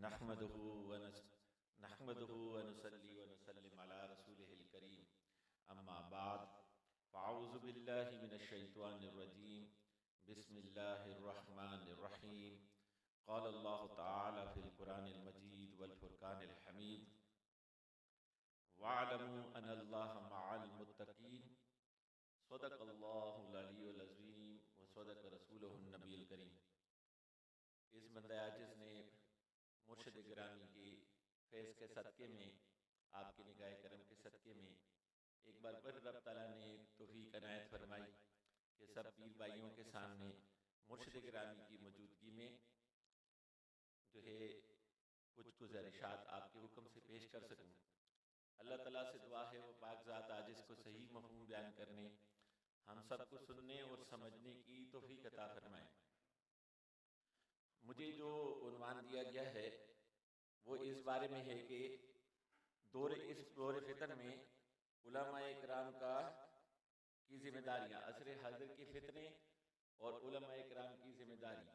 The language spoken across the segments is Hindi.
नहमदुहु व नुसल्ली व नुसल्लिम अला रसूलिहिल करीम अम्मा बाद फ़अऊज़ु बिल्लाहि मिनश शैतानिर रजीम बिस्मिल्लाहिर रहमानिर रहीम क़ाल अल्लाहु तआला फ़िल क़ुरानिल मजीद वल फ़ुरक़ानिल हमीद वअलमू अन्नल्लाह मअल मुत्तक़ीन सदक़ल्लाहुल अलियुल अज़ीम व सदक़ रसूलुहुन नबियुल करीम। इस बंदे आजिज़ ने मुर्शिद गिरामी की फैज़ के सदक़े में, आपकी निगाह करम के सदक़े में एक बार फिर रब ताला ने तौफ़ीक़ अनायत फरमाई कि सब पीर भाइयों के सामने मुर्शिद गिरामी की मौजूदगी में जो है कुछ गुज़ारिशात आपके हुक्म से पेश कर सकूँ। अल्लाह ताला से दुआ है वो पाक ज़ात आजिज़ को सही मफ़हूम बयान करने, हम सबको सुनने और समझने की तौफ़ीक़ अता फरमाए। मुझे जो उन्वान दिया गया है वो इस बारे में है कि इस दौर फितन में उलमाए किराम की जिम्मेदारियाँ, असर हाज़िर के फितने और उलमाए किराम की जिम्मेदारी,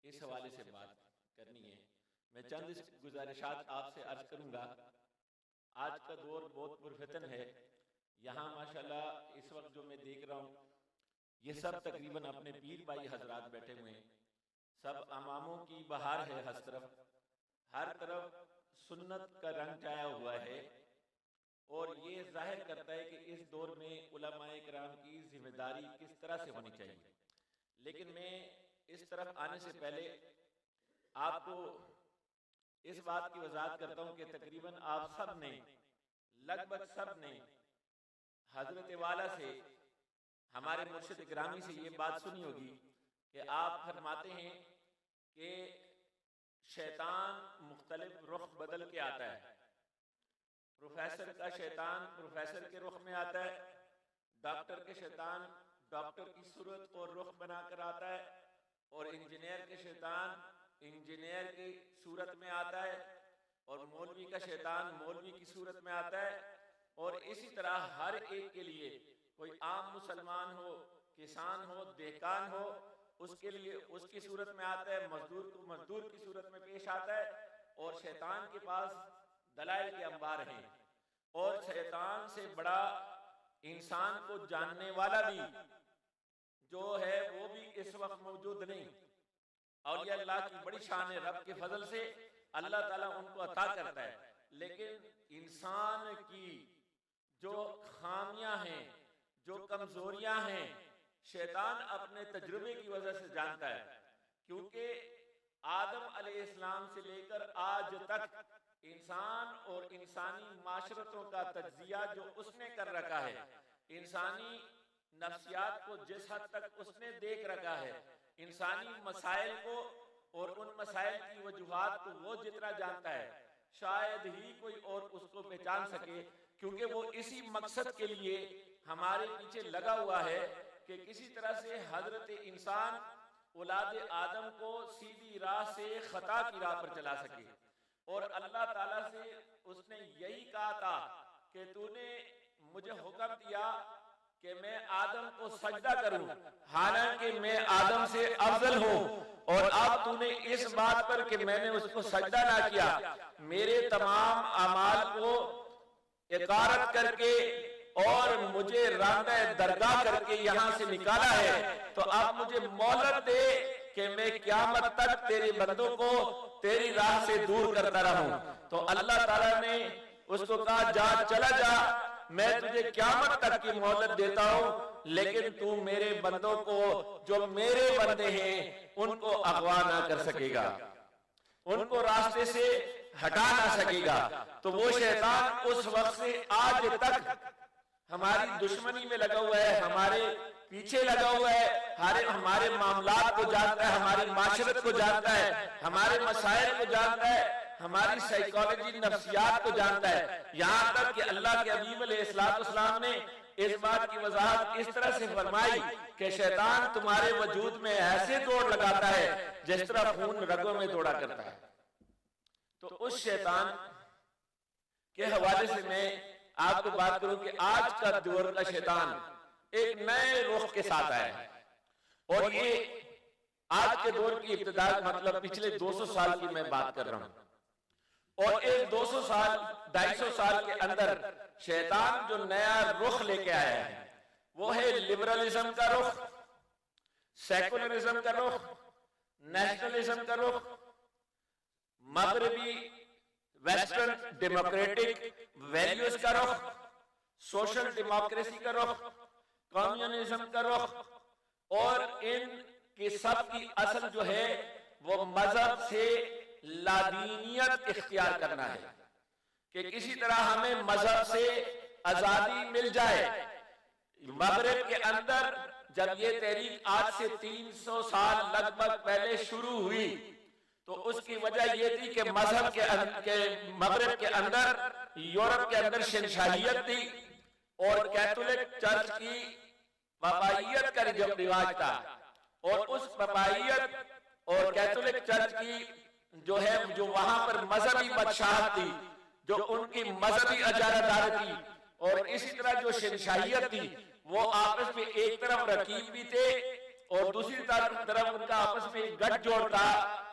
इस हवाले से बात करनी है। मैं चंद इस गुजारिशात आपसे अर्ज करूँगा। आज का दौर बहुत पुरफितन है। यहाँ माशाल्लाह इस वक्त जो मैं देख रहा हूँ ये सब तकरीबन अपने पीर भाई हजरात बैठे हुए हैं। सब अमामों की बहार है, हर तरफ सुन्नत का रंग छाया हुआ है और ये जाहिर करता है कि इस दौर में उलमाए किराम की जिम्मेदारी किस तरह से होनी चाहिए। लेकिन मैं इस तरफ आने से पहले आपको इस बात की वजाहत करता हूँ कि तकरीबन आप सब ने, लगभग सब ने हजरत वाला से, हमारे मुर्शिद गिरामी से ये बात सुनी होगी कि आप फरमाते हैं कि शैतान मुख्तलिफ रुख बदल के आता है। प्रोफेसर का शैतान प्रोफेसर के रुख में आता है, डॉक्टर के शैतान डॉक्टर की सूरत और रुख बनाकर आता है, और इंजीनियर के शैतान इंजीनियर की सूरत में आता है, और मौलवी का शैतान मौलवी की सूरत में आता है। और इसी तरह हर एक के लिए, कोई आम मुसलमान हो, किसान हो, देहकान हो, उसके लिए उसकी सूरत में आता है, मजदूर को मजदूर की सूरत में पेश आता है। और शैतान के पास दलाइल के अंबार हैं, और शैतान से बड़ा इंसान को जानने वाला भी जो है वो भी इस वक्त मौजूद नहीं। औलिया अल्लाह की बड़ी शान है, रब के फजल से अल्लाह ताला उनको अता करता है। लेकिन इंसान की जो खामियां हैं, जो कमजोरियां हैं, शैतान अपने तजुर्बे की वजह से जानता है। क्योंकि आदम अलैहिस्सलाम से लेकर आज तक इंसान और इंसानी माशरतों का तज्जिया जो उसने कर रखा है, इंसानी नफ्सियात को जिस हद तक उसने देख रखा है, इंसानी मसाइल को और उन मसाइल की वजूहात को वो जितना जानता है, शायद ही कोई और उसको पहचान सके। क्योंकि वो इसी मकसद के लिए हमारे पीछे लगा हुआ है कि किसी तरह से हजरत इंसान औलाद आदम को सीधी राह से खता की राह पर चला सके। और अल्लाह ताला से उसने यही कहा था कि तूने मुझे हुक्म दिया कि मैं आदम को सजदा करूं, हालांकि मैं आदम से अफजल हूं, और अब तूने इस बात पर कि मैंने उसको सजदा ना किया, मेरे तमाम अमाल को इकारत करके और मुझे रांदा दरगाह करके यहाँ से निकाला है। तो अब मुझे मोहलत दे कि मैं क़यामत तक तेरे बंदों को तेरी राह से दूर करता रहूं। तो अल्लाह ताला ने उसको कहा, जा चला जा, मैं तुझे क़यामत तक की मोहलत देता हूं, लेकिन तू मेरे बंदों को, जो मेरे बंदे हैं, उनको अगवा ना कर सकेगा, उनको रास्ते से हटा ना सकेगा। तो वो शैतान उस वक्त से आज तक हमारी दुश्मनी में लगा हुआ है, हमारे पीछे लगा हुआ है, हमारे मामलात को जानता है, हमारी माशरत को जानता है, हमारे मसाइल को जानता है, हमारी साइकोलॉजी नफ्सियात को जानता है। यहाँ तक कि अल्लाह के हबीब अलैहिस्सलाम ने इस बात की वजाहत इस तरह से फरमाई कि शैतान तुम्हारे वजूद में ऐसे दौड़ लगाता है जिस तरह खून रगों में दौड़ा करता है। तो उस शैतान के हवाले से मैं आपको बात करूं कि आज का दौर का शैतान एक नए रुख के साथ आया है, और ये आज के दौर की इब्तिदा मतलब पिछले 200 साल की मैं बात कर रहा हूं। और इस 200 साल 250 साल के अंदर शैतान जो नया रुख लेके आया है वो है लिबरलिज्म का रुख, सेकुलरिज्म का रुख, नेशनलिज्म का रुख, मगरबी वेस्टर्न डेमोक्रेटिक वैल्यूज का रुख, सोशल डेमोक्रेसी का रुख, कम्युनिज्म का रुख। और इन की सब की असल जो है वो मजहब से लादीनियत इख्तियार करना है कि किसी तरह हमें मजहब से आजादी मिल जाए। मगरिब के अंदर जब ये तहरीक आज से 300 साल लगभग पहले शुरू हुई तो उसकी वजह ये थी कि मजहब के मगरिब के अंदर यूरोप के अंदर शहनशाहियत थी और कैथोलिक चर्च की पपाइयत का जो रिवाज था और उस पपाइयत और कैथोलिक चर्च की जो है जो वहां पर मजहबी बादशाहत थी, जो उनकी मजहबी अजादादार थी और इसी तरह जो शहनशाहियत थी वो आपस में एक तरफ रकीब भी थे और दूसरी तरफ उनका आपस में गठजोड़ था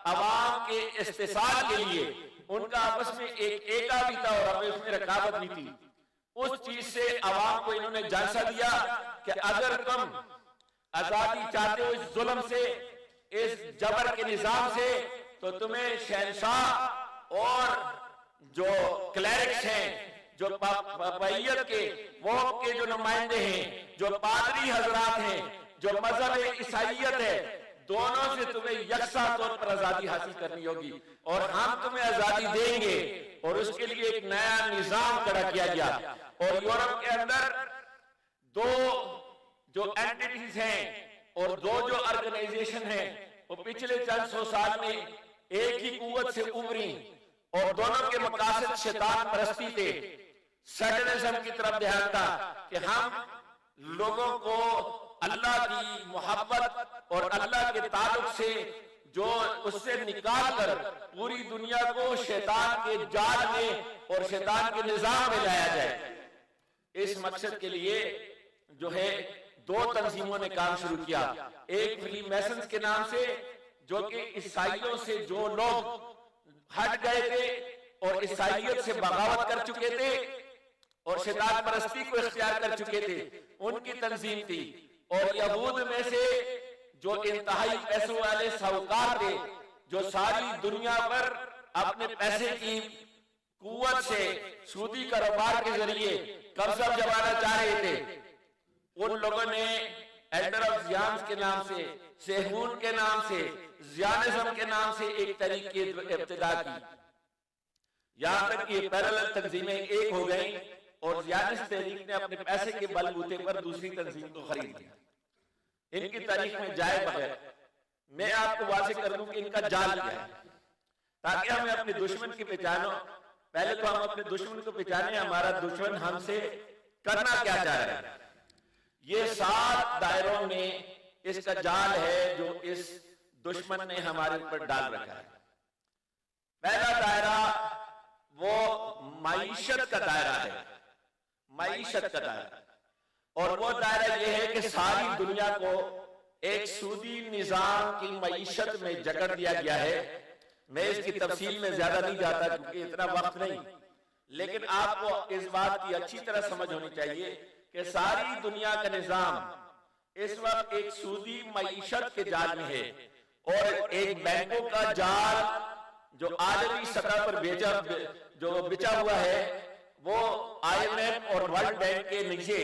अवाम के इस्तेसाल के लिए। उनका आपस में एक एका भी था और आपस में रकावत भी थी। उस चीज से अवाम को इन्होंने झांसा दिया कि अगर तुम आजादी चाहते हो इस जुल्म से, इस जबर के निजाम से, तो तुम्हें शहनशाह और जो क्लैरिक्स हैं, जो पपाइयत के वो के जो नुमाइंदे हैं, जो पादरी हजरात हैं, जो मजहब ईसाइयत है, दोनों से तुम्हें यकसा तौर पर आजादी हासिल करनी होगी और हम तुम्हें आजादी देंगे। और उसके लिए एक नया निजाम खड़ा किया गया और यूरोप के अंदर दो जो एंटिटीज हैं और दो जो ऑर्गेनाइजेशन हैं वो पिछले चंद 100 साल में एक ही कुव्वत से उभरी और दोनों के मकासद शैतान परस्ती थे। सैटनिज्म की तरफ ध्यान था कि हम लोगों को अल्लाह की मोहब्बत और अल्लाह के ताल्लुक से जो उससे निकाल कर पूरी दुनिया को शैतान के जाल में और शैतान के निजाम में लाया जाए। इस मकसद के लिए जो है 2 तंजीमों ने काम शुरू किया। एक फ्रीमेसन्स के नाम से, जो कि ईसाइयों से जो लोग हट गए थे और ईसाइयत से बगावत कर चुके थे और शैतान परस्ती को इख्तियार कर चुके थे, उनकी तंजीम थी। और यहूद में से जो इंतहाई पैसों वाले साहूकार थे, जो सारी दुनिया पर अपने पैसे की कुव्वत से सूदी कारोबार के जरिए कब्जा जमाना चाह रहे थे, उन लोगों ने एल्डर ऑफ जियान्स के नाम से, सेहून के नाम से, जियानिज्म के नाम से एक तरीके इब्तिदा की। यहां तक कि पैरेलल तंजीमें एक हो गई और जियानिस्ट तहरीक ने अपने पैसे के बलबूते पर दूसरी तंजीम को खरीद लिया। इनकी तारीख में जाए बगैर मैं आपको वाज़ेह कर दूं कि इनका जाल क्या है, ताकि हमें अपने दुश्मन की पहचानो। पहले तो हम अपने दुश्मन को पहचाने, हमारा दुश्मन हमसे करना क्या चाह रहा है। ये 7 दायरों में इसका जाल है जो इस दुश्मन ने हमारे ऊपर डाल रखा है। पहला दायरा वो मईशत का दायरा है, मईशत का दायरा। और वो दायरा ये है कि सारी दुनिया को एक सूदी निजाम की मईशत में जकड़ दिया गया है। मैं इसकी तफसील में ज्यादा नहीं जाता क्योंकि इतना वक्त नहीं, लेकिन आपको इस बात की अच्छी तरह समझ होनी चाहिए कि सारी दुनिया का निजाम इस वक्त एक सूदी मईशत के जाल में है और एक बैंकों का जाल जो आलमी सतह पर बिछा हुआ है वो IMF और वर्ल्ड बैंक के नीचे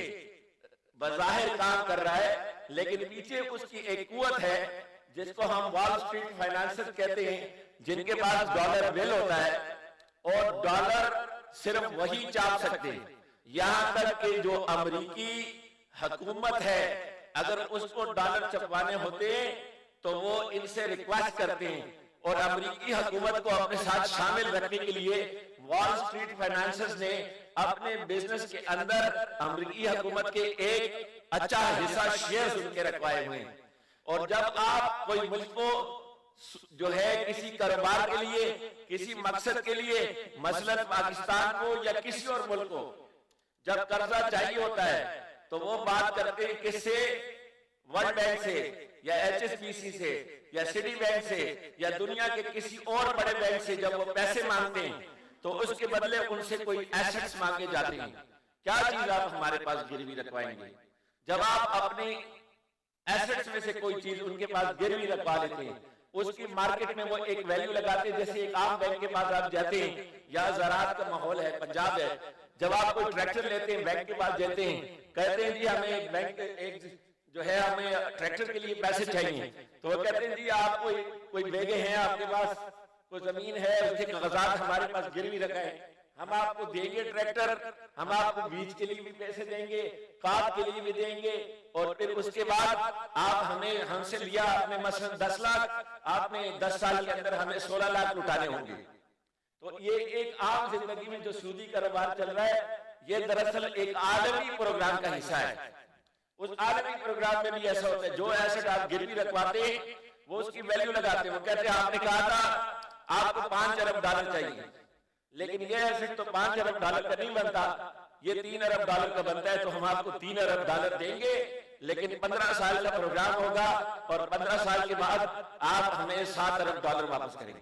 बज़ाहिर काम कर रहा है, लेकिन पीछे उसकी एक कुव्वत है जिसको हम वॉल स्ट्रीट फाइनेंसर्स कहते हैं, जिनके पास डॉलर बिल होता है और डॉलर सिर्फ वही छाप सकते हैं। यहां तक कि जो अमेरिकी हुकूमत है अगर उसको डॉलर छपवाने होते हैं तो वो इनसे रिक्वेस्ट करते हैं और अमेरिकी हुकूमत को अपने साथ शामिल रखने के लिए वॉल स्ट्रीट फाइनेंसर्स ने अपने बिजनेस के अंदर अमेरिकी हुकूमत के एक अच्छा हिस्सा शेयर्स उनके रखवाए हुए हैं। और जब आप कोई मुल्क को जो है किसी कारोबार के लिए, किसी मकसद के लिए, मसलन पाकिस्तान को या किसी और मुल्क को जब कर्जा चाहिए होता है तो वो बात करते हैं किससे? वर्ल्ड बैंक से। या HSBC से या सिटी बैंक से या दुनिया के किसी और बड़े बैंक से जब वो पैसे मांगते हैं तो उसके बदले उनसे कोई एसेट्स मांगे जाते हैं। क्या चीज आप हमारे पास गिरवी रखवाएंगे? जब आप अपनी एसेट्स में से कोई चीज उनके पास गिरवी रखवा लेते हैं, उसकी मार्केट में वो एक वैल्यू लगाते हैं। जैसे एक आम बैंक के पास आप जाते हैं, या ज़राअत का माहौल है, पंजाब है, जब आप कोई ट्रैक्टर लेते हैं बैंक के पास जाते हैं, कहते हैं जी हमें एक बैंक एक जो है हमें ट्रैक्टर के लिए पैसे चाहिए, तो वो कहते हैं जी आप कोई बेगे हैं आपके पास, कोई जमीन है, उसके कागजात हमारे पास गिरवी रखा है, हम आपको देंगे ट्रैक्टर, हम आपको बीज के लिए भी पैसे देंगे, खाद के लिए भी देंगे, और फिर उसके बाद आप हमें हमसे लिया आपने मसलन 10 लाख, आपने 10 साल के अंदर हमें 16 लाख लुटाने होंगे। तो ये एक आम जिंदगी में जो सूदी कारोबार चल रहा है, ये दरअसल एक आलमी प्रोग्राम का हिस्सा है। उस आलमी प्रोग्राम में भी ऐसा होता है, जो एसेट आप गिरवी रखवाते हैं वो उसकी वैल्यू लगाते हैं। वो कहते हैं आपने कहा था आपको 5 अरब डॉलर चाहिए, लेकिन ये एसेट तो 5 अरब डॉलर का नहीं बनता, ये 3 अरब डॉलर का बनता है, तो हम आपको 3 अरब डॉलर देंगे, लेकिन 15 साल का प्रोग्राम होगा और 15 साल के बाद आप हमें 7 अरब डॉलर वापस करेंगे।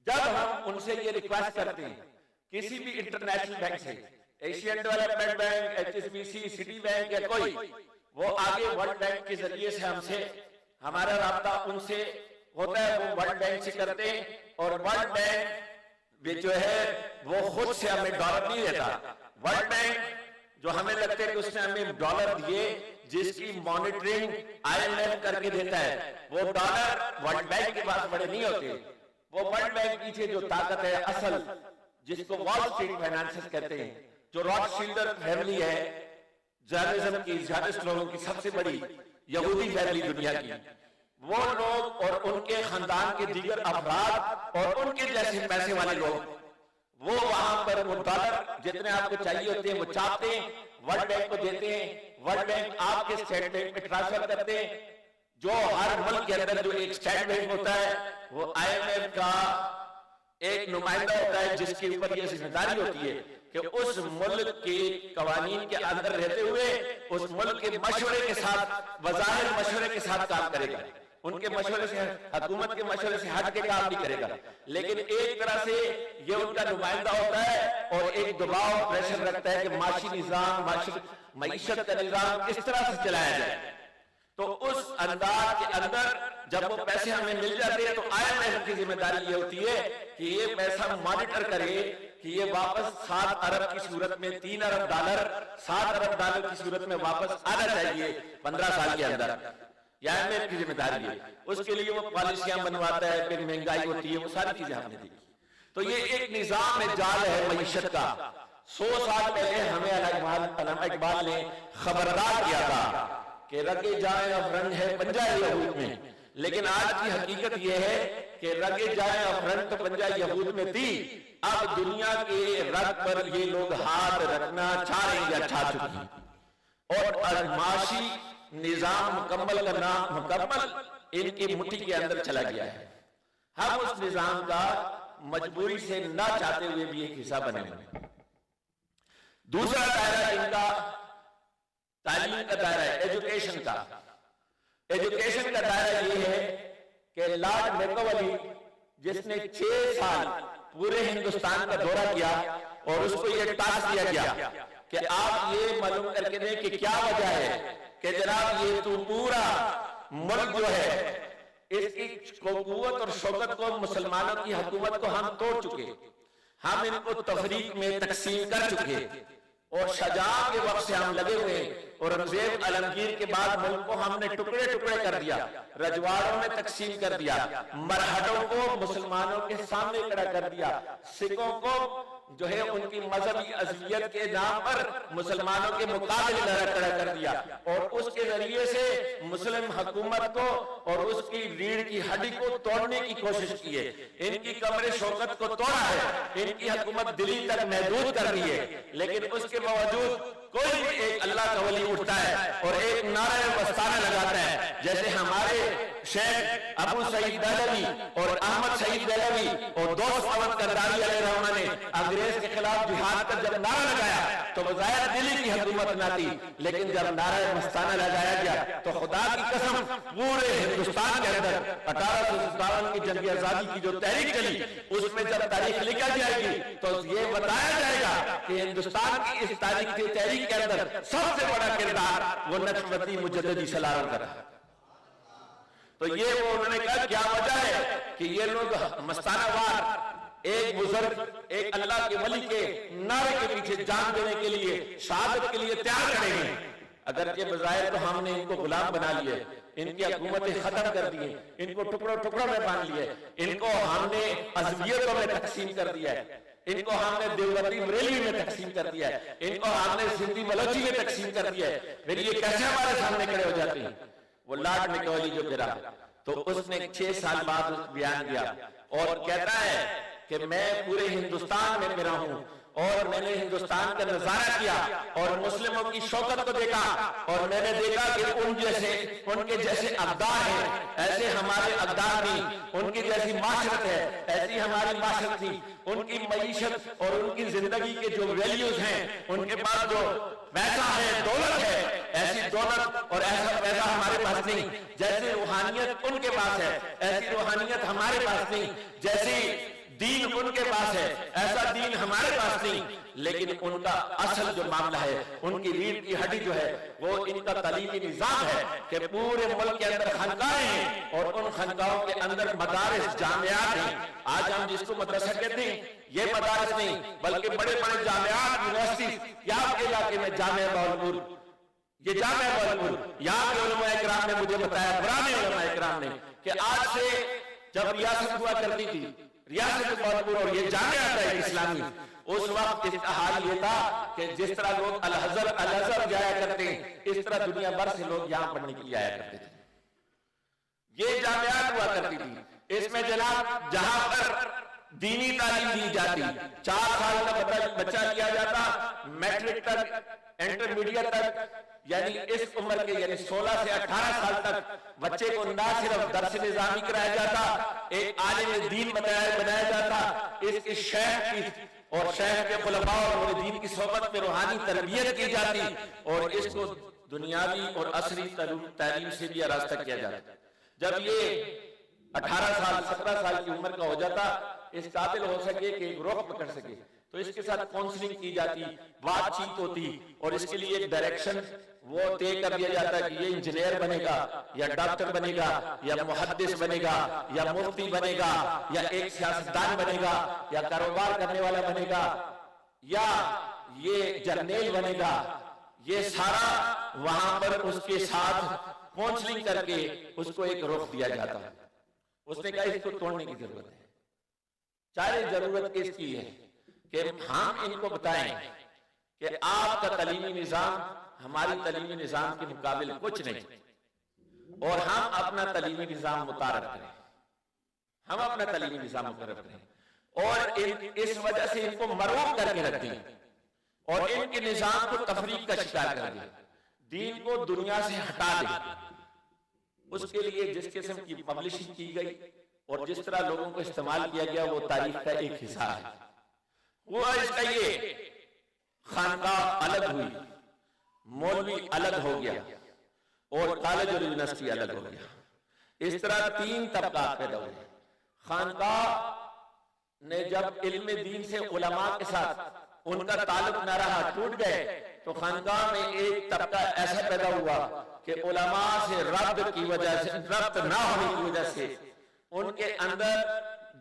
जब हम उनसे ये रिक्वेस्ट करते हैं किसी भी इंटरनेशनल बैंक से, Asian development bank, HSBC, city bank या कोई, वो आगे वर्ल्ड बैंक के जरिए से हमसे हमारा राब्ता उनसे होता है, वो वर्ल्ड बैंक से करते हैं, और वर्ल्ड बैंक जो है वो खुद से हमें डॉलर नहीं देता। वर्ल्ड बैंक जो हमें लगता है कि उसने हमें डॉलर दिए, जिसकी मॉनिटरिंग IMF करके देता है, वो डॉलर वर्ल्ड बैंक के पास बड़े नहीं होते। वो वर्ल्ड बैंक पीछे जो ताकत है असल, जिसको वॉल स्ट्रीट फाइनेंसेस कहते हैं, जो रॉथशिल्डर फैमिली है, जर्नलिज्म की, जर्नलिस्ट लोगों की सबसे बड़ी यहूदी फैमिली दुनिया की, वो लोग और उनके खानदान के दीगर अफराद और उनके जैसे पैसे वाले लोग, वो वहां पर वो डॉलर जितने आपको चाहिए होते हैं वो चाहते हैं, वर्ल्ड बैंक को देते हैं, वर्ल्ड बैंक आपके स्टेट बैंक में ट्रांसफर करते हैं। जो हर मुल्क के अंदर जो एक स्टेट बैंक होता है, वो IMF का एक नुमाइंदा होता है, जिसके ऊपर यह जिम्मेदारी होती है कि उस मुल्क के कवानीन के अंदर रहते हुए उस मुल्क के मशवरे के साथ, वज़ाहिर मशवरे के साथ काम करेगा। उनके मशवरे से, हुकूमत के मशवरे से हट के काम नहीं करेगा, लेकिन एक तरह से ये उनका नुमाइंदा होता है और एक दबाव प्रेशर रखता है कि माशी निजाम, मईशत का निजाम किस तरह से चलाया जाए। तो उस अंदाज के अंदर जब वो पैसे हमें मिल जाते हैं, तो IMF की जिम्मेदारी ये होती है कि ये पैसा मॉनिटर करे कि ये वापस 7 अरब की सूरत में 3 अरब डॉलर, 7 अरब डॉलर की सूरत में वापस आना चाहिए 15 साल के अंदर। IMF की जिम्मेदारी है, उसके लिए वो पॉलिसियां बनवाता है, फिर महंगाई होती है, वो सारी चीजें हमने देखी। तो ये एक निजाम में जाल है मईशत का। 100 साल पहले हमें अल्लामा इकबाल ने खबरदार किया था कि रगे जाए अफरंग है पंजा यहूद में, लेकिन आज की हकीकत यह है कि रगे जाए अफरंग तो पंजा यहूद में थी, अब दुनिया के रग पर ये लोग हाथ रखना चाह रहे हैं या चाह चुकी, और माशी निजाम मुकम्मल करना मुकम्मल इनकी मुट्ठी के अंदर चला गया है। हम उस निजाम का मजबूरी से ना चाहते हुए भी एक हिस्सा बने हुए। दूसरा दायरा इनका तालीम का दायरा है, एजुकेशन का। एजुकेशन का दायरा ये है कि लॉर्ड मैकावली, जिसने 6 साल पूरे हिंदुस्तान का दौरा किया और उसको ये टास्क दिया गया कि आप ये मालूम करके दें कि क्या वजह है कि जनाब ये तो पूरा मुल्क जो है इसकी कुव्वत और शौकत को, मुसलमानों की हुकूमत को हम तोड़ चुके, हम इनको तफरीक में तकसीम कर चुके, और शाहजहां के वक्त से हम लगे हुए, और औरंगजेब आलमगीर के बाद मुल्क को हमने टुकड़े टुकड़े कर दिया, रजवाड़ों में तकसीम कर दिया, मरहटों को मुसलमानों के सामने खड़ा कर दिया, सिखों को जो है उनकी मजहबी अज़लियत के नाम पर मुसलमानों के मुकाबले खड़ा कर दिया, और उसके जरिए से मुस्लिम हुकूमत को और उसकी रीढ़ की हड्डी को तोड़ने की कोशिश की है। इनकी कमरे शौकत को तोड़ा है, इनकी हुकूमत दिल्ली तक महदूद कर दी है, लेकिन उसके बावजूद कोई भी एक अल्लाह का वली उठता है और एक नारा मस्ताना लगाता है, जैसे हमारे शेख अबू सईद दहलवी और अहमद सईद दहलवी और दोस्त अवध करदारी अलैहिर्रहमा ने अंग्रेज के खिलाफ जिहाद का जब नारा लगाया तो बज़ाहिर दिल्ली की हुकूमत ना थी, लेकिन जब नारा मस्ताना लगाया गया तो खुदा की कसम पूरे हिंदुस्तान के अंदर 1857 की जंग आजादी की जो तहरीक चली उसमें जब तारीख लिखा जाएगी तो ये बताया जाएगा कि हिंदुस्तान की इस तारीख की तहरीक के अंदर सबसे बड़ा किरदार वो नक्शबंदी मुजद्दिदी सलाम का रहा। तो ये वो उन्होंने कहा क्या वजह है कि ये लोग मस्तानावार एक बुजुर्ग एक अल्लाह के वली के नारे के पीछे जान देने के लिए शहादत के लिए तैयार खड़े हैं। अगर ये बजाय तो हमने इनको गुलाम बना लिया, इनकी हुकूमतें खत्म कर दी, इनको टुकड़ों टुकड़ों में बांध लिया, इनको हमने अज़वियतों में तकसीम कर दिया है, इनको हमने देवबंदी बरेली में तकसीम कर दिया है, इनको हमने सिंधी बलोची में तकसीम कर दिया है, फिर ये कैसे हमारे सामने खड़े हो जाते हैं। वो लॉर्ड मैकॉले जो गिरा तो उसने 6 साल बाद बयान दिया और कहता है कि मैं पूरे हिंदुस्तान में मेरा हूं और मैंने हिंदुस्तान का नजारा किया और मुस्लिमों की शौकत को देखा और मैंने देखा कि उनके जैसे अक़दार हैं ऐसे हमारे अक़दार नहीं, उनकी जैसी माशरत है ऐसी हमारी माशरत थी, उनकी मईशत और उनकी जिंदगी के जो वैल्यूज हैं, उनके पास जो पैसा है दौलत है, ऐसी दौलत और ऐसा पैसा हमारे पास नहीं, जैसी रूहानियत उनके पास है ऐसी रूहानियत हमारे पास नहीं, जैसी दीन उनके पास है ऐसा दीन हमारे पास नहीं। लेकिन उनका असल जो मामला है, उनकी रीढ़ की हड्डी जो है वो इनका तालीमी निजाम है कि पूरे मुल्क के अंदर खानकाहें हैं और उन खानकाहों के अंदर मदारिस जामियात हैं। आज हम जिसको मदरसा कहते हैं ये मदारिस नहीं बल्कि बड़े बड़े जामियात यूनिवर्सिटी, या आपके इलाके में जामिया बहावलपुर, ये जामिया बहावलपुर, यहाँ के उलमा इकराम ने मुझे बताया, पुराने उलमा इकराम ने, कि आज से जब रियासत हुआ करती थी रियासत बहावलपुर और ये जामिया था इस्लामी, उस वक्त इसका हाल ये था कि जिस तरह लोग अल अज़हर जाया करते हैं इस तरह दुनिया भर से लोग यहाँ पढ़ने के लिए आया करते थे। ये जामियात हुआ करती थी, इसमें जनाब जहां पर दीनी तालीम दी जाती, 4 साल का बच्चा लिया जाता, मैट्रिक तक इंटरमीडिएट तक, यानी इस उम्र के यानी 16 से 18 साल तक बच्चे को ना सिर्फ दर्स निज़ामी कराया जाता, एक आलिम दीन बनाया जाता, इसकी शेख की और शेख के खुलफा और मुरीदीन की सोबत में रूहानी तरबियत की जाती और इसको दुनियावी और असरी तालीम से भी आरास्ता किया जाता। जब ये 18 साल 17 साल की उम्र का हो जाता, इस काबिल हो सके कि एक रुख पकड़ सके, तो इसके साथ काउंसलिंग की जाती, बातचीत होती और इसके लिए एक डायरेक्शन वो तय कर दिया जाता है कि ये इंजीनियर बनेगा या डॉक्टर बनेगा या मुहद्दिस बनेगा या मुफ्ती बनेगा या एक सियासतदान बनेगा या कारोबार करने वाला बनेगा या ये जर्नल बनेगा। ये सारा वहां पर उसके साथ काउंसलिंग करके उसको एक रुख दिया जाता है। उसने कहा इसको तोड़ने की जरूरत है, चाहे जरूरत इसकी है कि हम इनको बताएं कि आपका तालीमी निजाम हमारी तालीमी निजाम के मुकाबले कुछ नहीं और हम अपना तालीमी निजाम मुतारफ करें, हम अपना तालीमी निजाम मुतारफ करें और इस वजह से इनको मरूब करके रखते हैं और इनके निजाम को तफरीक का शिकार कर दें, दीन को दुनिया से हटा दें। उसके लिए जिस किस्म की पब्लिशिंग की गई और जिस तरह लोगों को इस्तेमाल किया गया वो तारीख का एक हिस्सा है। हुआ इसका ये खानकाह अलग हुई, मौलवी अलग हो गया और कॉलेज और यूनिवर्सिटी अलग हो गया। इस तरह 3 तबका पैदा हुए। खानकाह ने जब इल्म दीन से उलमा के साथ उनका ताल्लुक न रहा, टूट गए, तो खानकाह में एक तबका ऐसा पैदा हुआ कि उलमा से रब्त की वजह से, रब्त ना होने की वजह से उनके अंदर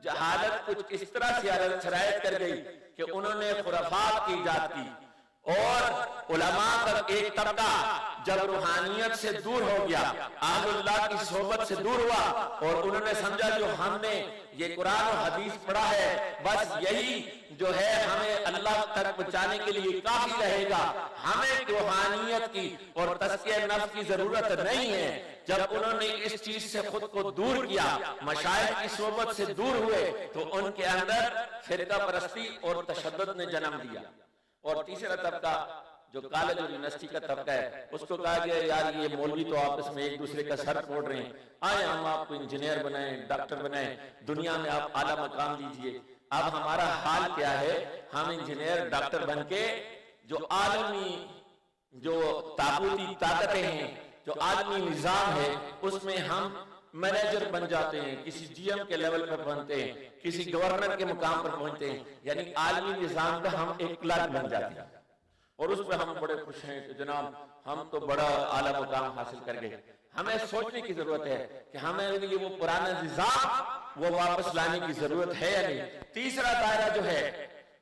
जहालत कुछ इस तरह से शरायत कर गई कि उन्होंने खुराफात की इजाद की और उलमा का एक तबका जब रूहानियत से दूर हो गया, अहलुल्लाह की सोहबत से दूर हुआ और उन्होंने समझा जो हमने ये कुरान और हदीस पढ़ा है बस यही जो है हमें अल्लाह तक पहुंचाने के लिए काफी रहेगा, हमें रूहानियत की और तज़किया नफ्स की जरूरत नहीं है। जब उन्होंने इस चीज से खुद को दूर किया, मशाइख की सोहबत से दूर हुए, तो उनके अंदर फिरका परस्ती और तशद्दुद ने जन्म दिया। और तीसरा तबका जो कॉलेज और यूनिवर्सिटी का तबका है, उसको कहा गया यार ये मौलवी तो आपस में एक दूसरे का सर फोड़ रहे हैं, आए हम आपको इंजीनियर बनाएं, डॉक्टर बनाएं, दुनिया में आप आला मकाम दीजिए। अब हमारा हाल क्या है, हम इंजीनियर डॉक्टर बन के जो आलमी जो ताकूती ताकतें हैं, जो आलमी निजाम है, उसमें हम मैनेजर बन जाते हैं, किसी जीएम के लेवल पर पहुंचते हैं, किसी गवर्नर के मुकाम पर पहुंचते हैं, यानी आलमी निजाम का हम एक क्लर्क बन जाते हैं। और उस पर हम बड़े खुश हैं कि जनाब हम तो बड़ा आला मुकाम हासिल कर गए। हमें सोचने की जरूरत है कि हमें ये वो पुराना निजाम वो वापस लाने की जरूरत है या नहीं। तीसरा दायरा जो है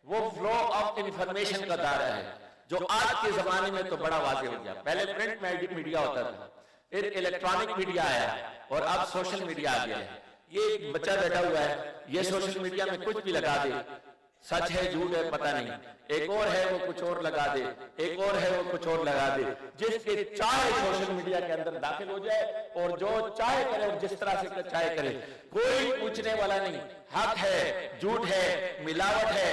वो फ्लो ऑफ इंफॉर्मेशन का दायरा है, जो आज के जमाने में तो बड़ा वाजे हो गया। पहले प्रिंट मीडिया होता था, फिर इलेक्ट्रॉनिक मीडिया आया और अब सोशल मीडिया आ गया है। ये एक बच्चा बैठा हुआ है, ये सोशल मीडिया में कुछ भी लगा दे, सच है झूठ है पता नहीं, एक और है वो कुछ और लगा दे, एक और है वो कुछ और लगा दे, जिसके चाहे सोशल मीडिया के अंदर दाखिल हो जाए और जो चाहे करे, जिस तरह से चाहे करे, कोई पूछने वाला नहीं। हक है झूठ है मिलावट है,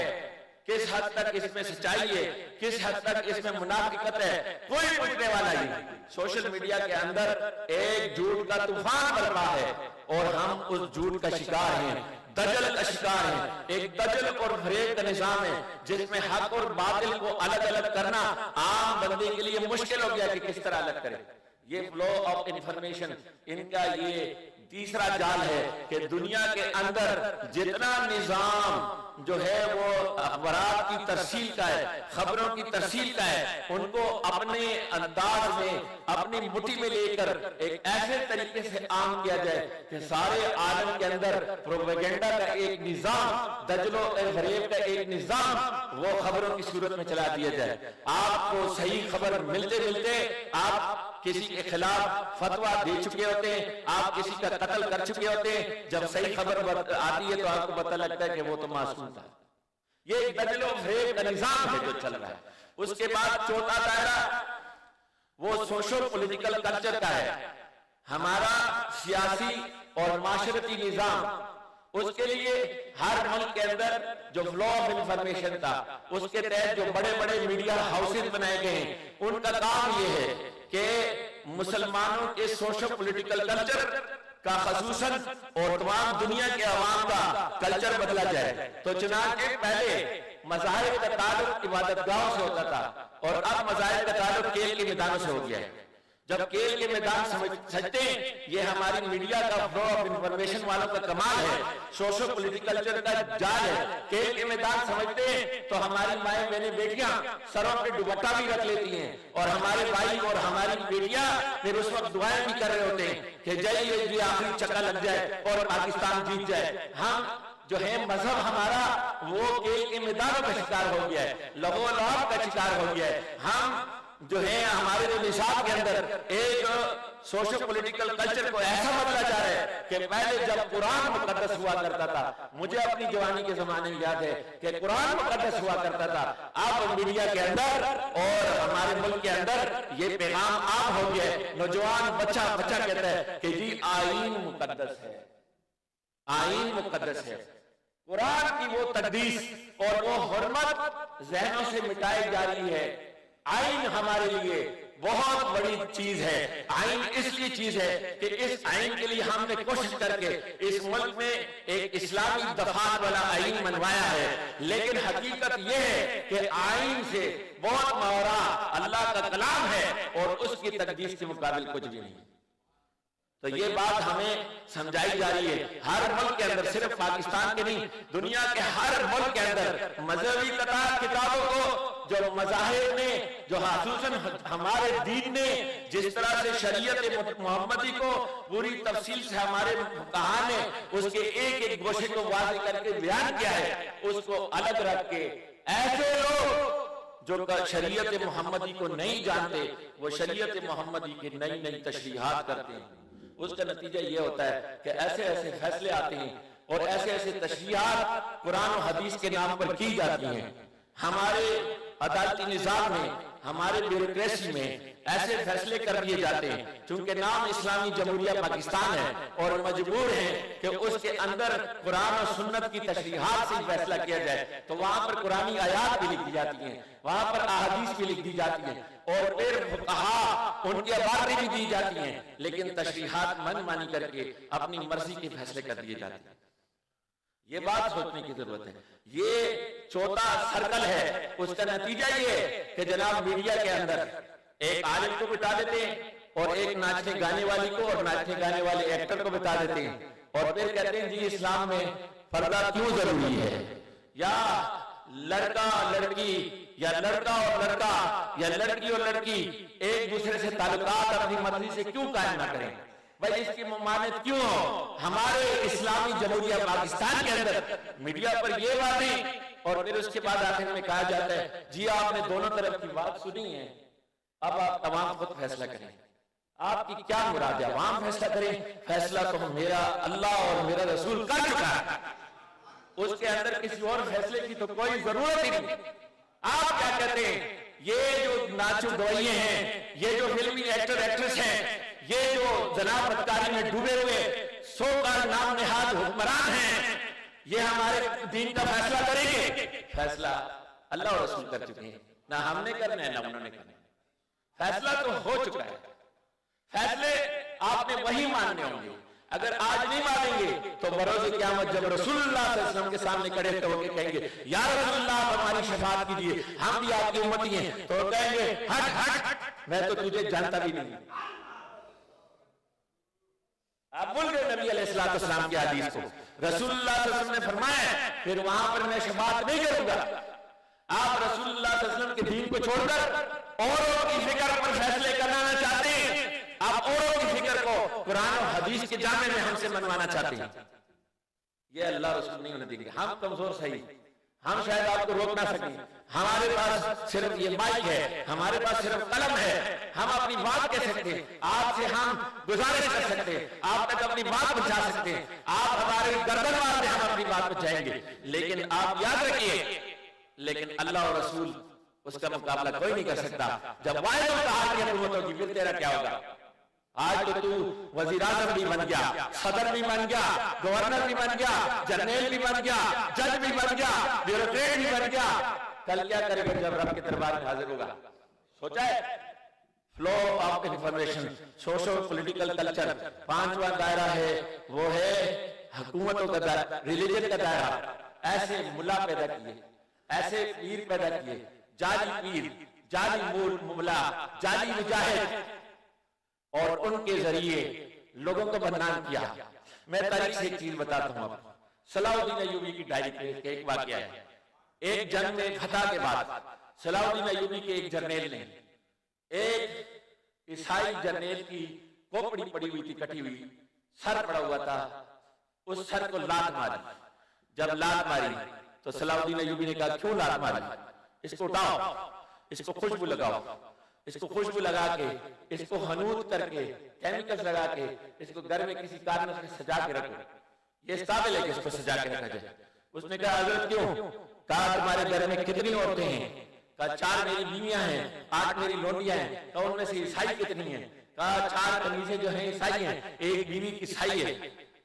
किस हद तक इसमें सच्चाई है, किस हद तक इसमें मुनाफिकत है, कोई पूछने वाला नहीं। सोशल मीडिया के अंदर एक झूठ का तूफान बरपा है और हम उस झूठ का शिकार हैं, दजल का शिकार है। एक दजल और फरेब का निजाम है जिसमें हक और बातिल को अलग अलग करना आम बंदे के लिए मुश्किल हो गया कि किस तरह अलग करे। ये फ्लो ऑफ इंफॉर्मेशन, इनका ये तीसरा जाल है कि दुनिया के अंदर जितना निजाम जो है वो अखबार की तरसील का है, खबरों की तरसील का है, उनको अपने अंदाज में अपनी मुट्ठी में लेकर एक ऐसे तरीके से आम किया जाए कि सारे आलम के अंदर प्रोपेगेंडा का एक निजाम, दजलो फरेब का एक निजाम वो खबरों की सूरत में चला दिया जाए। आपको सही खबर मिलते मिलते आप किसी के खिलाफ फतवा दे चुके होते हैं, आप किसी का कत्ल कर चुके होते हैं। जब सही खबर आती है तो आपको पता लगता है कि वो तो मासूम था। ये एक दजलो फरेब का निजाम है जो चल रहा है। उसके बाद चौथा दायरा वो सोशल पॉलिटिकल कल्चर का है, हमारा सियासी और माशरती निजाम। उसके लिए हर मुल्क के अंदर जो फ्लो ऑफ इंफॉर्मेशन था, उसके तहत जो बड़े बड़े मीडिया हाउसेज बनाए गए हैं, उनका काम ये है कि मुसलमानों के सोशल पॉलिटिकल कल्चर का खसूसन और तमाम दुनिया के अवाम का कल्चर बदला जाए। तो चुनांचे पहले मज़ाहिब का ताल्लुक इबादतगाहों से होता था और अब मज़ाहिब का ताल्लुक खेल के मैदानों से हो गया है। जब खेल के मैदान समझते हैं, ये हमारी मीडिया का फ्लो ऑफ इंफॉर्मेशन वालों का कमाल है, सोशल पॉलिटिकल कल्चर का जाल है। खेल के मैदान समझते हैं तो हमारी माएं बहनें बेटियां सरों पे दुपट्टा भी रख लेती हैं और हमारे भाई और हमारी बेटियां फिर उस वक्त दुआएं भी कर रहे होते हैं कि जय ये आखिरी चक्का लग जाए और पाकिस्तान जीत जाए। हम जो है मजहब हमारा वो खेल के मैदानों का शिकार हो गया है, लहू लहब का शिकार हो गया है। हम जो है हमारे जो निशाब के अंदर एक सोशल पॉलिटिकल कल्चर को ऐसा बदला जा रहा है कि पहले जब कुरान मुकद्दस हुआ करता था, मुझे अपनी जवानी के जमाने में याद है कि कुरान मुकद्दस हुआ करता था, अब मीडिया के अंदर और हमारे मुल्क के अंदर ये पैगाम आम हो गया है। नौजवान बच्चा कहता है कि जी आईन मुकद्दस है, आईन मुकद्दस है। कुरान की वो तकदीस और वो हुर्मत जहनों से मिटाई जा रही है। आईन हमारे लिए बहुत बड़ी चीज है। आईन इसलिए चीज है कि इस आईन के लिए हमने कोशिश करके इस मुल्क में एक इस्लामी दफात वाला आईन बनवाया है, लेकिन हकीकत यह है कि आईन से बहुत मावरा अल्लाह का कलाम है और उसकी तकदीस के मुकाबिल कुछ भी नहीं। तो ये बात हमें समझाई जा रही है हर मुल्क के अंदर, सिर्फ पाकिस्तान के नहीं, दुनिया के हर मुल्क के अंदर मजहबी किताबों को जो मज़ाहिब ने, जो खासूसन हमारे दीन ने जिस तरह से शरीयत मोहम्मदी को पूरी तफसील से हमारे फुक़हा ने उसके एक एक गोशे को वाज़ेह करके बयान किया है, उसको अलग रख के ऐसे लोग जो शरीयत मोहम्मदी को नहीं जानते वो शरीयत मोहम्मदी की नई नई तशरीहात करते हैं। उसका नतीजा ये होता है कि ऐसे ऐसे फैसले आते हैं और ऐसे ऐसे तशरीहात कुरान और हदीस के नाम पर की जाती हैं। हमारे अदालती निज़ाम में, हमारे ब्यूरोक्रेसी में ऐसे फैसले कर दिए जाते हैं, चूंकि नाम इस्लामी जमहूरिया पाकिस्तान है और मजबूर है कि उसके अंदर कुरान और सुन्नत की तशरीहात से फैसला किया जाए, तो वहां पर कुरानी आयात भी लिख दी जाती हैं, वहां पर अहादीस भी लिख दी जाती हैं और फिर फुक़हा उनकी बातें भी दी जाती हैं, लेकिन तशरीहात मनमानी करके अपनी मर्जी के फैसले कर दिए जाते हैं। ये बात सोचने की जरूरत है। ये चौथा सर्कल है, उसका नतीजा ये कि जनाब मीडिया के अंदर एक आलिम को बिठा देते हैं और एक नाचने गाने वाली को और नाचने गाने वाले एक्टर को बिठा देते हैं और फिर कहते हैं जी इस्लाम में पर्दा क्यों जरूरी है, या लड़का लड़की या लड़का और लड़का या लड़की और लड़की एक दूसरे से ताल्लुकात अपनी मर्जी से क्यों कायम ना करें, भाई इसकी ममानत क्यों हो। हमारे इस्लामी जमहूरिया पाकिस्तान के अंदर मीडिया पर ये बातें और फिर उसके बाद आखिर में कहा जाता है जी आपने दोनों तरफ की बात सुनी है, अब आप तमाम खुद फैसला करें, आपकी क्या मुराद है, आवाम फैसला करें। फैसला तो मेरा अल्लाह और मेरा रसूल कर चुका है, उसके अंदर किसी और फैसले की तो कोई जरूरत ही नहीं। आप क्या कहते हैं, ये जो नाचो गवैये हैं, ये जो फिल्मी एक्टर एक्ट्रेस हैं, ये जो जनाब बदकारी में डूबे हुए सो का नाम निहाद हुक्मरान हैं, ये हमारे दीन का फैसला करेंगे। फैसला अल्लाह और रसूल कर चुके हैं, ना हमने करना है ना उन्होंने करना है। फैसला तो हो चुका है, फैसले आपने वही मानने होंगे। अगर आज नहीं मानेंगे तो बरोज़े क़यामत जब रसूलुल्लाह सल्लल्लाहु अलैहि वसल्लम के सामने खड़े होकर कहेंगे या रसूलुल्लाह आप हमारी शफाअत कीजिए, हम भी आपकी उम्मती हैं, तो कहेंगे हट हट मैं तो तुझे जानता भी नहीं। आप भूल गए नबी अलैहिस्सलाम की हदीस को, रसूलुल्लाह सल्लल्लाहु अलैहि वसल्लम ने फरमाया फिर वहां पर मैं शफाअत नहीं करूंगा। आप रसूलुल्लाह सल्लल्लाहु अलैहि वसल्लम के दीन को छोड़कर औरों की फिक्र पर फैसले कराना चाहते हैं, आप औरों की फिक्र को कुरान और हदीस के जामे में हमसे मनवाना चाहते हैं। ये अल्लाह रसूल नहीं होने देंगे। हम कमजोर सही, हम शायद आपको रोक ना सकें, हमारे पास सिर्फ ये माइक है, हमारे पास सिर्फ कलम है, हम अपनी बात कह सकते हैं, आपसे हम गुजारिश कर सकते हैं, आप तक अपनी बात पहुंचा सकते हैं, आप हमारे गर्दन मार दे हम अपनी बात पहुंचाएंगे। लेकिन आप याद रखिए, लेकिन अल्लाह और रसूल उसका मुकाबला कोई नहीं कर सकता। जब वायदों का हाल की हुकूमत होगी फिर तेरा क्या होगा। आज तो तू वजीर आजम भी बन गया, सदर भी बन गया, गवर्नर भी बन गया, जनरल भी बन गया, जज भी बन गया, ब्यूरोक्रेट भी बन गया, कल क्या करेगा जब रब के दरबार में हाजिर होगा। सोचा है? Flow of information, social political culture, पांचवा दायरा है वो है हुकूमतों का दायरा, रिलीजन का दायरा। ऐसे मुल्ला पैदा किए, ऐसे पीर पैदा किए, जाली पीर, जाली मुल्ला, जाली मुजाहिद, और उनके जरिए लोगों को बदनाम किया। मैं तारीख से एक चीज बताता हूं आपको। सलाउद्दीन अय्यूबी की डायरी पे एक वाकया है। एक जंग में फतह के बाद सलाउद्दीन अय्यूबी के एक जर्नेल ने एक ईसाई जर्नेल की खोपड़ी पड़ी हुई थी, कटी हुई, सर पड़ा हुआ था, उस सर को लात मारी। जब लात मारी तो सलाउद्दीन अय्यूबी ने कहा क्यों लात मारी, इसको उठाओ, इसको खुशबू लगाओ, इसको खुशबू लगा के, इसको हनूद करके, केमिकल्स लगा के, इसको घर में किसी कारण से सजा के रखो, ये इस काबिल है कि इसको सजा के रखा जाए। उसने कहा हजरत क्यों? कहा तुम्हारे घर में कितनी औरतें हैं? कहा 4 मेरी बीवियां हैं, 8 मेरी लोटियां हैं। कहा उनमें से ईसाई कितनी हैं? कहा 4 कनीज़ें जो हैं ईसाई हैं, 1 बीवी ईसाई है।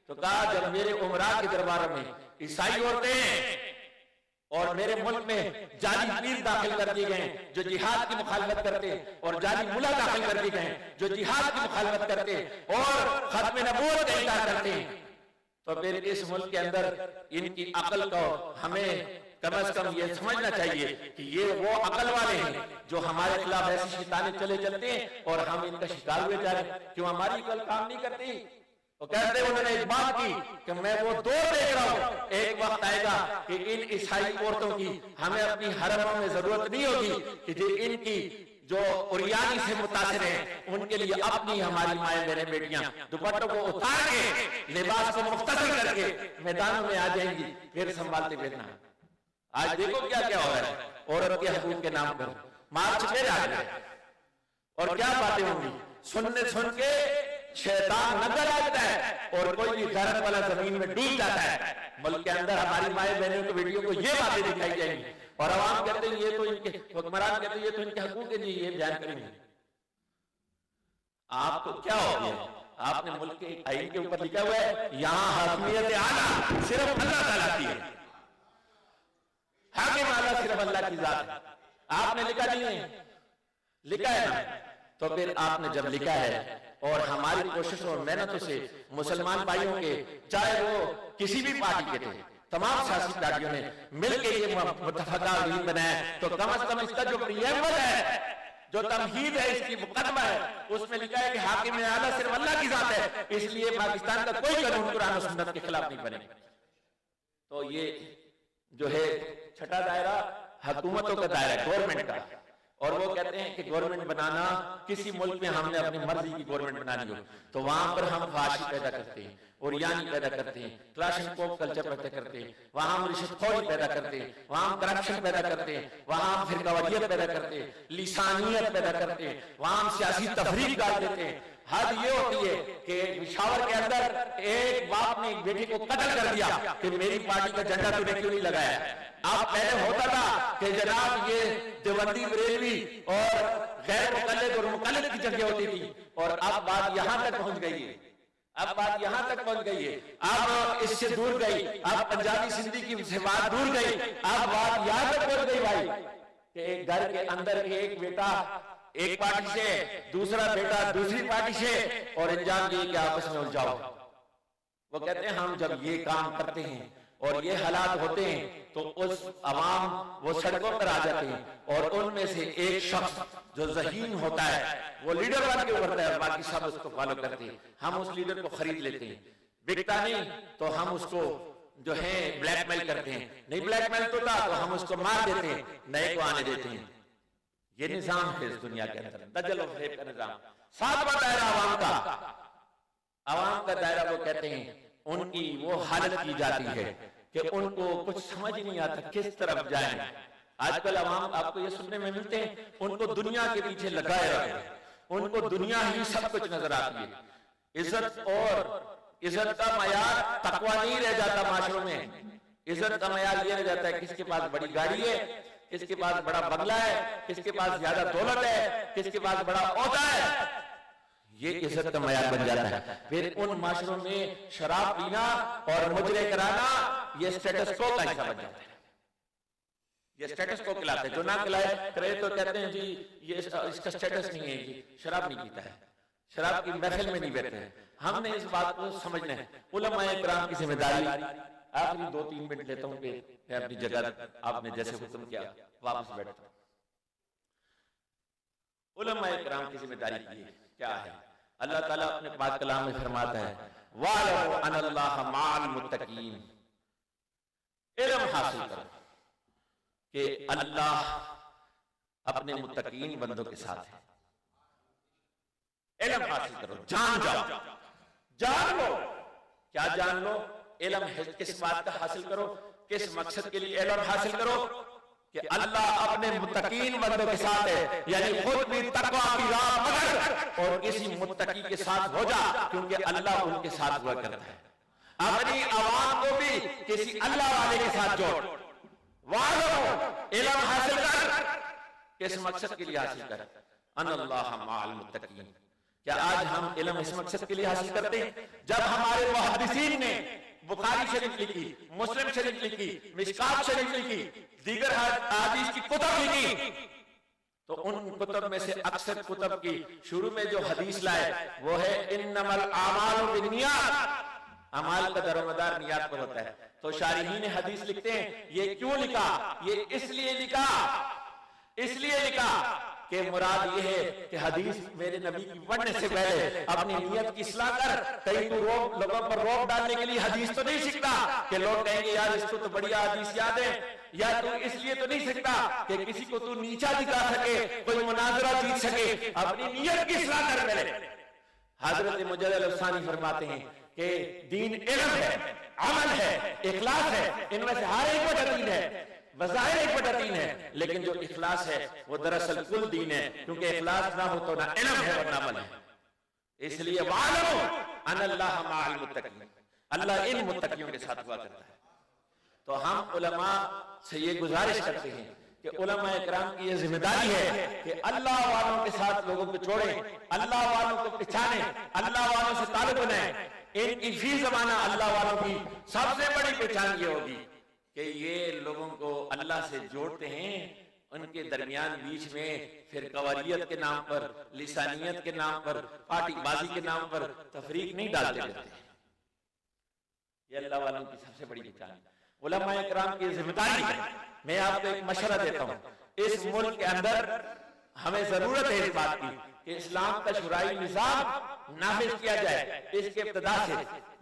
तो कहा जब मेरे उमरा के दरबार में ईसाई औरतें हैं और मेरे मुल्क में जाली पीर दाखिल कर दिए गए जो जिहाद की मुखालफत करते, और जाली मुला दाखिल कर दिए गए जो जिहाद की मुखालफत करते और खत्म नबूवत का इनकार करते, तो फिर इस मुल्क के अंदर इनकी अकल को हमें कम से कम ये समझना चाहिए कि ये वो अकल वाले हैं जो हमारे खिलाफ ऐसी शैताने चले चलते हैं और हम इनका शिकार हुए जा रहे हैं। क्यों हमारी अकल काम नहीं करती? वो कहते हैं, उन्होंने एक बात की कि मैं वो दौर देख रहा हूं, एक वक्त आएगा कि इन ईसाई औरतों की हमें अपनी हरमों में जरूरत नहीं होगी, कि जो इनकी जो उरियानी से मुतासिर है उनके लिए अपनी हमारी माएं बहनें बेटियां दुपट्टों को उतार के, लिबास को मुख्तसर करके मैदानों में आ जाएंगी, फिर संभालते फिरना। आज देखो क्या क्या हो रहा है, औरत के हकूक के नाम पर मार्च फिर आ गए, और क्या बातें होंगी। सुनने सुन के शैतान नजर आता है और कोई भी गैरत वाला जमीन में डूब जाता है। मुल्क के अंदर हमारी माएं बहनों को बेटियों को ये बातें दिखाई जाएंगी और अवाम कहते हैं ये तो इनके हुक्मरान कहते हैं ये तो इनके हकूक है जी, ये बयान करेंगे। आपको क्या हो गया? आपने मुल्क के आईन के ऊपर लिखा हुआ है यहां हाकिमियत आला सिर्फ अल्लाह ताला की है, हाकिम आला सिर्फ अल्लाह की जात है। आपने लिखा नहीं है, लिखा है ना? तो फिर आपने जब लिखा है और हमारी कोशिश और मेहनतों से मुसलमान भाइयों के, चाहे वो किसी भी पार्टी के थे, तमाम सियासी पार्टियों ने मिलकर ये मुत्तफका बनाया, तो कम से कम इसका जो प्रीएम्बल है, जो तमहीद है, इसकी मुकदमा है, उसमें लिखा है कि हाकिम आला सिर्फ अल्लाह की जात है, इसलिए पाकिस्तान का कोई कानून कुरान और सुन्नत के खिलाफ नहीं बनेगा। तो ये जो है छठा दायरा हुकूमतों का दायरा, गवर्नमेंट का, और वो कहते हैं कि गवर्नमेंट बनाना, किसी मुल्क में हमने अपनी मर्जी की गवर्नमेंट बनानी हो तो वहां पर हम फाशी पैदा करते हैं, ओरियानी पैदा करते हैं, क्लाशनकोव कल्चर पैदा करते हैं, वहां हम रिश्वतखोरी पैदा करते हैं, वहां हम करप्शन पैदा करते हैं, वहां हम फिरकावतियत पैदा करते हैं, लिसानियत पैदा करते हैं, वहां हम सियासी तफरीक डाल देते हैं। हद ये होती है कि पिशावर के अंदर एक बाप ने एक बेटी को कत्ल कर दिया कि मेरी पार्टी का झंडा तूने क्यों नहीं लगाया। अब पहले होता था कि जनाब ये देवबंदी बरेलवी और गैर मुकल्लिद और मुकल्लिद की जगह होती थी, और अब बात यहां तक पहुंच गई है, अब बात यहां तक पहुंच गई है, अब इससे दूर गई, अब पंजाबी सिंधी की से बात दूर गई, अब बात यहां तक पहुंच गई भाई कि एक घर के अंदर एक बेटा एक पार्टी से, दूसरा बेटा दूसरी पार्टी से, और अंजाम ये कि आपस में उलझाओ। वो कहते हैं हम जब ये काम करते हैं और ये हालात होते हैं तो उस अवाम वो सड़कों पर आ जाते हैं, और उनमें से एक शख्स जो ज़हीन होता है वो लीडर बन के उभरता है, बाकी सब उसको फॉलो करते हैं। हम उस लीडर को खरीद लेते हैं, बिकता नहीं तो हम उसको जो है ब्लैकमेल करते हैं, नहीं ब्लैकमेल तो था तो हम उसको मार देते हैं, नए को आने देते हैं। ये निजाम है इस दुनिया के अंदर, दज्जल और फरेब का निजाम। सातवां दायरा अवाम का, अवाम का दायरा वो कहते हैं उनकी वो हालत की जाती है कि उनको कुछ समझ नहीं आता किस तरफ जाएं। आजकल अवाम आपको ये सुनने में मिलते हैं उनको दुनिया के पीछे लगाए रखे, उनको दुनिया ही सब कुछ नजर आती है। इज्जत और इज्जत का मयार तकवा नहीं रह जाता माशरों में, इज्जत का मयार ये रह जाता है किसके पास बड़ी गाड़ी है, किसके पास बड़ा बंगला है, किसके पास ज्यादा दौलत है, किसके पास बड़ा ओहदा है, ये इज्जत का मयार बन जाता है। फिर उन माशरों में शराब पीना और मुजरे कराना ये स्टेटस को का हिस्सा बन जाता है, ये स्टेटस को खिलाते हैं। जो ना खिलाए करे तो कहते हैं जी ये इसका स्टेटस नहीं है, ये शराब नहीं पीता है, शराब की महफिल में नहीं बैठते हैं। हमने इस बात को समझना है, उलमाए किराम की जिम्मेदारी। आखिरी 2-3 मिनट लेता हूँ, मैं अपनी जगह आपने जैसे हुक्म किया वापस बैठता हूँ। उलमाए किराम की जिम्मेदारी क्या है? अल्लाह ताला अपने पाक कलाम में फरमाता है वालमु अनल्लाह माअल मुत्तकीन, इल्म हासिल करो कि अल्लाह अपने मुत्तकीन बंदों के साथ है। इल्म हासिल करो, जान जाओ, जान लो। क्या जान लो? इल्म किस बात का हासिल करो, किस मकसद के लिए इल्म हासिल करो कि अल्लाह अपने मुत्तकीन बंदों के साथ है, यानी खुद भी तकवा की राह पकड़ और किसी मुत्तकी के साथ हो जा, क्योंकि अल्लाह उनके साथ हुआ करता है। अपनी आवाम को भी किसी अल्लाह वाले के साथ जोड़, वालो इल्म हासिल कर, किस मकसद के लिए हासिल कर? अनल्लाह माअल मुत्तकीन। क्या आज हम इल्म इस मकसद के लिए हासिल करते हैं? जब हमारे मुहद्दिसीन ने बुखारी शरीफ लिखी, मुस्लिम शरीफ लिखी, मिशकात शरीफ लिखी, दीगर हदीस की कुतब लिखी, तो उन कुतब में से अक्सर कुतब की शुरू में जो हदीस लाए वो है इन्नमल आमालु बिन्नियात, अमाल का दरोमदार नियत पर होता है। तो शारिहीन हदीस लिखते हैं ये क्यों लिखा? ये इसलिए लिखा कि मुराद ये है कि हदीस मेरे नबी की पढ़ने से पहले अपनी नियत की इस्लाह कर। कहीं तू लोगों पर रोक डालने के लिए हदीस तो नहीं सीखता कि लोग कहेंगे यार इसको तो बढ़िया हदीस याद है, या तू इसलिए तो नहीं सीखता कि किसी को तू नीचा दिखा सके, कोई मुनाजरा जीत सके। अपनी नियत की इस्लाह कर पहले। हजरत मुजद्दिद अल-सानी फरमाते हैं कि दीन इल्म है, अमल है, इखलास है, इनमें से हर एक बटा दीन है। वज़ाहिर एक बटा दीन है, लेकिन जो इखलास है वो दरअसल कुल दीन है, क्योंकि इखलास ना हो तो ना इल्म है वरना अमल है। इसलिए वालमु अनल्लाह माअल मुत्तकीन, अल्लाह इन मुत्तकियों के साथ हुआ करता है। तो हम उलमा से ये गुजारिश करते हैं कि उलमा इकराम की ये जिम्मेदारी है कि अल्लाह वालों के साथ लोगों को जोड़े, अल्लाह वालों को पहचाने, अल्लाह वालों से ताल्लुक बनाए। इनकी फी जमाना अल्लाह वालों की सबसे बड़ी पहचान ये होगी कि ये लोगों को अल्लाह से जोड़ते हैं, उनके दरमियान बीच में फिर कवारियत के नाम पर, लिसानियत के नाम पर, पार्टीबाजी के नाम पर तफरीक नहीं डालते रहते। ये अल्लाह वालों की सबसे बड़ी पहचान है, उलमा इकराम की जिम्मेदारी है। मैं आपको एक मशवरा देता हूँ, इस मुल्क के अंदर हमें जरूरत है इस बात की कि इस्लाम का शुराई निज़ाम नाफिज किया जाए। इसके इब्तिदा से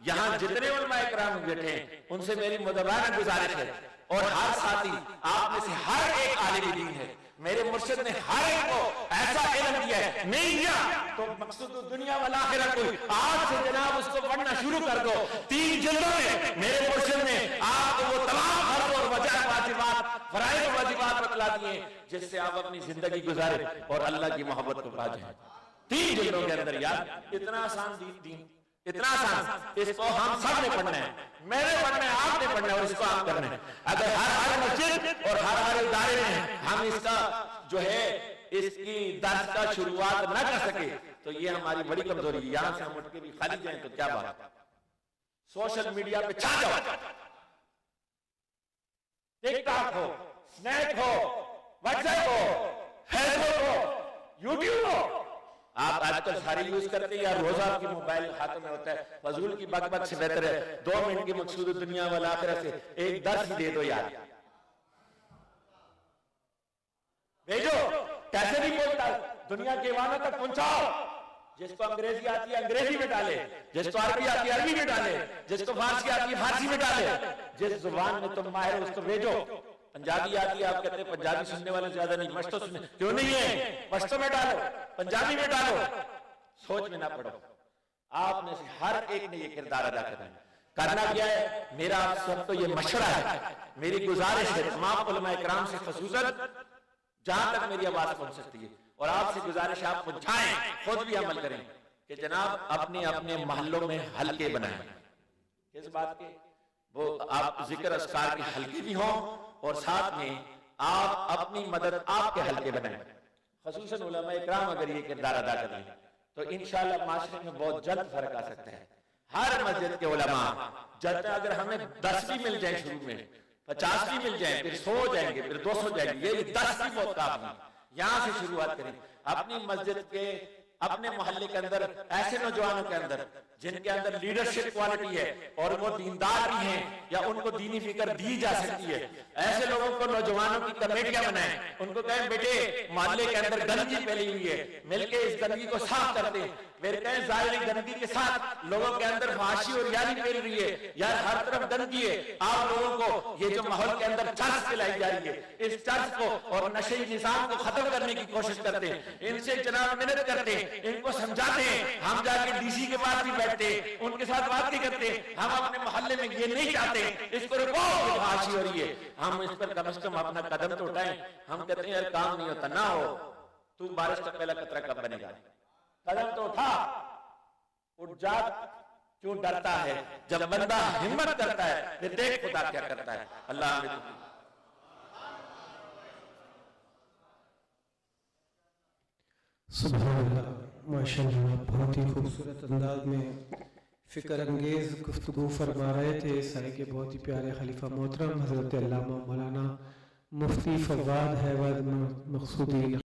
यहाँ जितने उलमा इकराम बैठे हैं उनसे मेरी मुदब्बाना गुजारिश है, और हर साथी आप में से हर एक आलिम दीन है, मेरे मुर्शिद ने हर एक को ऐसा इल्म दिया है, नहीं दिया तो मकसूद दुनिया वाला आखिरत कोई, आज से जनाब उसको पढ़ना शुरू कर दो। 3 जिल्दों में मेरे मुर्शिद ने आपको वो तमाम फर्ज और वाजिबात, फराइज़ और वाजिबात बतला दिए जिससे आप अपनी जिंदगी गुजारे और अल्लाह की मोहब्बत को पा जाए। 3 जिल्दों के अंदर यार, इतना आसान दीन, इतना आसान, इसको हम सब ने पढ़ना है, मैंने पढ़ना है, आपने पढ़ना है, और इसको आप करना है। अगर हर मस्जिद और हर इदारे में हम इसका जो है इसकी दर्स का शुरुआत न कर सके तो ये हमारी बड़ी कमजोरी है। यहां से हम उठ के भी खाली जाए तो क्या बात, सोशल मीडिया पे छा जाओ, टिकटॉक हो, स्नैप हो, व्हाट्सएप हो, फेसबुक हो, यूट्यूब हो, आप आजकल सारे यूज करते हैं। यार रोजा आपकी मोबाइल हाथों में होता है, फजूल की बकबक से बेहतर है 2 मिनट की मकसूद दुनिया वाला आखिरत से एक दर्स दे दो यार, भेजो, कैसे नहीं बोलता, दुनिया के वालों तक पहुंचाओ। जिसको अंग्रेजी आती है अंग्रेजी में डाले, जिसको अरबी आती है अरबी में डाले, जिसको फारसी आती है फारसी में डाले, जिस जुबान में तुम माहिर हो उसको भेजो। पंजाबी आती है, आप कहते हैं पंजाबी सुनने वाले ज्यादा नहीं, पश्तो सुनने, क्यों नहीं है, पश्तो में डालो, पंजाबी में डालो, सोच में ना पड़ो। आपने से हर एक ने ये किरदार अदा करना क्या है। मेरा आप सबको ये मशवरा है, मेरी गुजारिश है तमाम उलमा इकराम से, खसूसन जहां तक मेरी आवाज पहुंच सकती है, और आपसे गुजारिश आप पहुंचाएं, खुद भी अमल करें कि जनाब अपने अपने मोहल्लों में हल्के बनाएं। किस बात के, वो आप जिक्र अस्कार के हल्के भी हों और साथ में आप अपनी मदद आपके हल्के बनाएं। खसूसन उलमा इकराम अगर ये किरदार अदा कर लें तो इंशाअल्लाह माशरे में बहुत जल्द फर्क आ सकता है। हर मस्जिद के उलमा जब अगर हमें 10 भी मिल जाए, शुरू में 50 भी मिल जाए, फिर 100 हो जाएंगे, फिर 200 हो जाएंगे, ये 10 भी बहुत काफी। यहाँ से शुरुआत करें, अपनी मस्जिद के, अपने मोहल्ले के अंदर ऐसे नौजवानों के अंदर जिनके अंदर लीडरशिप क्वालिटी है और वो दीनदार भी हैं या उनको दीनी फिक्र दी जा सकती है, ऐसे लोगों को नौजवानों की कमेटियां बनाएं, उनको कहें बेटे मोहल्ले के अंदर गंदगी फैली हुई है, मिलके इस गंदगी को साफ करते हैं। फिर कहें जाहिरी गंदगी के साथ लोगों के अंदर फाशी और यारी फैल रही है, यार हर तरफ गंदगी है, आप लोगों को ये जो माहौल के अंदर चर्च फैलाई जा रही है, इस चर्च को और नशे निजाम को खत्म करने की कोशिश करते हैं। इनसे जनाब मिन्नत करते हैं, इनको समझाते हैं, हम जाके डीसी के पास भी बैठते हैं, उनके साथ बात नहीं करते, हम अपने मोहल्ले में ये नहीं चाहते, इसको रुको, फाशी हो रही है, हम इस पर कम से कम अपना कदम तो उठाएं। हम कहते हैं यार काम नहीं होता, ना हो, तू बारिश का पहला कतरा कब बनेगा, कदम तो उठा, उठ जा, क्यों डरता है। जब बंदा हिम्मत करता है फिर देख खुदा क्या करता है। अल्लाह सुभान अल्लाह, माशाअल्लाह, बहुत ही खूबसूरत अंदाज में फ़िक्र अंगेज़ गुफ्तगू फरमा रहे थे। सारे के बहुत ही प्यारे खलीफा मोहतरम हज़रत अल्लामा मौलाना मुफ्ती फवाद हैवद मक़सूदी